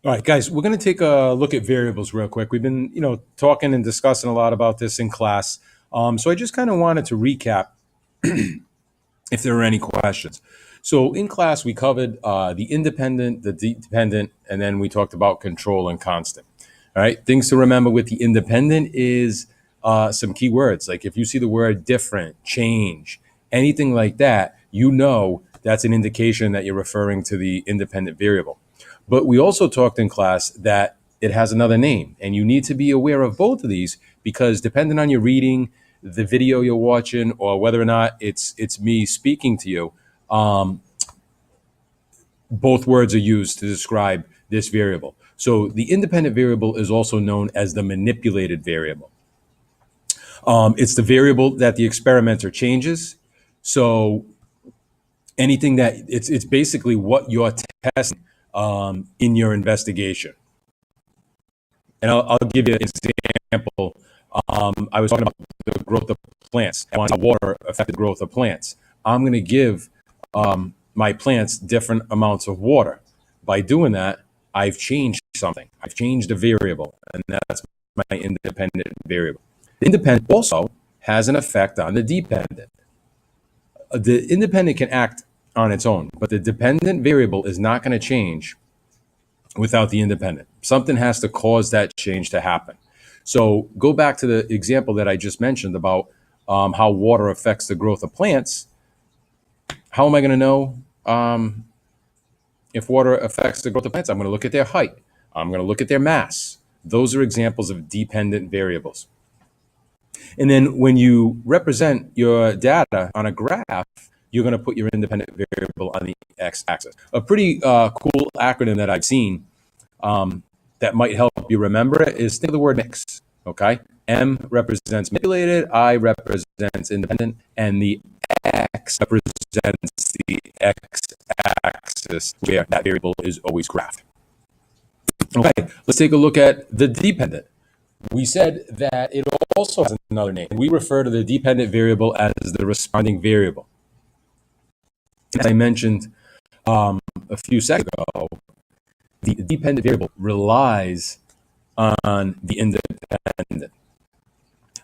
All right, guys, we're going to take a look at variables real quick. We've been, talking and discussing a lot about this in class. So I just kind of wanted to recap if there were any questions. So in class, we covered the independent, the dependent, and then we talked about control and constant. All right, things to remember with the independent is some key words. Like if you see the word different, change, anything like that, that's an indication that you're referring to the independent variable. But we also talked in class that it has another name, and you need to be aware of both of these because depending on your reading, the video you're watching, or whether or not it's me speaking to you, both words are used to describe this variable. So the independent variable is also known as the manipulated variable. It's the variable that the experimenter changes. So anything that it's basically what you're testing in your investigation. And I'll give you an example. I was talking about the growth of plants and how water affects the growth of plants. I'm going to give my plants different amounts of water. By doing that, I've changed something. I've changed a variable, and that's my independent variable. The independent also has an effect on the dependent. The independent can act on its own, but the dependent variable is not going to change without the independent. Something has to cause that change to happen. So go back to the example that I just mentioned about how water affects the growth of plants. How am I going to know if water affects the growth of plants? I'm going to look at their height. I'm going to look at their mass. Those are examples of dependent variables. And then when you represent your data on a graph, you're going to put your independent variable on the x-axis. A pretty cool acronym that I've seen that might help you remember it is think of the word mix, okay? M represents manipulated, I represents independent, and the X represents the x-axis where that variable is always graphed. Okay, let's take a look at the dependent. We said that it also has another name. We refer to the dependent variable as the responding variable. As I mentioned a few seconds ago, the dependent variable relies on the independent.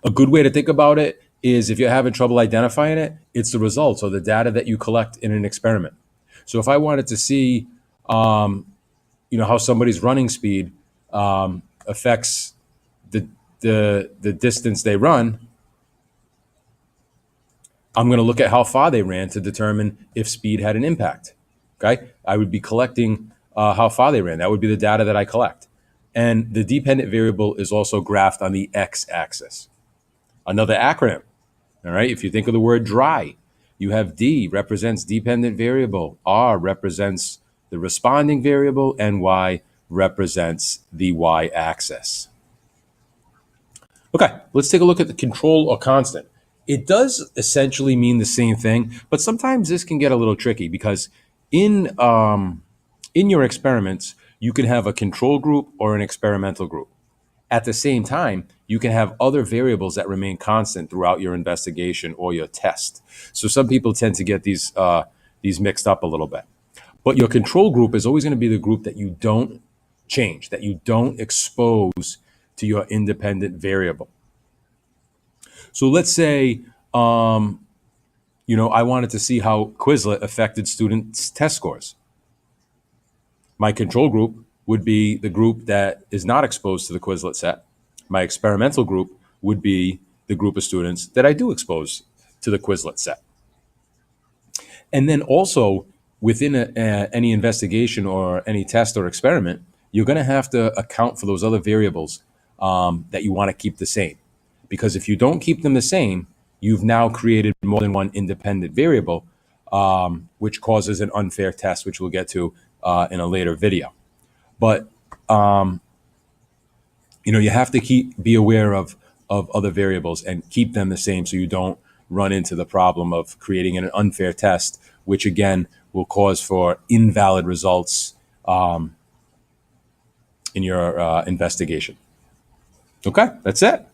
A good way to think about it is if you're having trouble identifying it, it's the results or the data that you collect in an experiment. So if I wanted to see, how somebody's running speed affects the distance they run, I'm going to look at how far they ran to determine if speed had an impact. Okay, I would be collecting how far they ran. That would be the data that I collect. And the dependent variable is also graphed on the x-axis. Another acronym. All right, if you think of the word dry, you have D represents dependent variable, R represents the responding variable, and Y represents the y-axis. Okay, let's take a look at the control or constant. It does essentially mean the same thing, but sometimes this can get a little tricky because in your experiments, you can have a control group or an experimental group. At the same time, you can have other variables that remain constant throughout your investigation or your test. So some people tend to get these mixed up a little bit. But your control group is always going to be the group that you don't change, that you don't expose to your independent variable. So let's say, I wanted to see how Quizlet affected students' test scores. My control group would be the group that is not exposed to the Quizlet set. My experimental group would be the group of students that I do expose to the Quizlet set. And then also within any investigation or any test or experiment, you're going to have to account for those other variables that you want to keep the same. Because if you don't keep them the same, you've now created more than one independent variable, which causes an unfair test, which we'll get to in a later video. But you have to be aware of other variables and keep them the same so you don't run into the problem of creating an unfair test, which again will cause for invalid results in your investigation. Okay, that's it.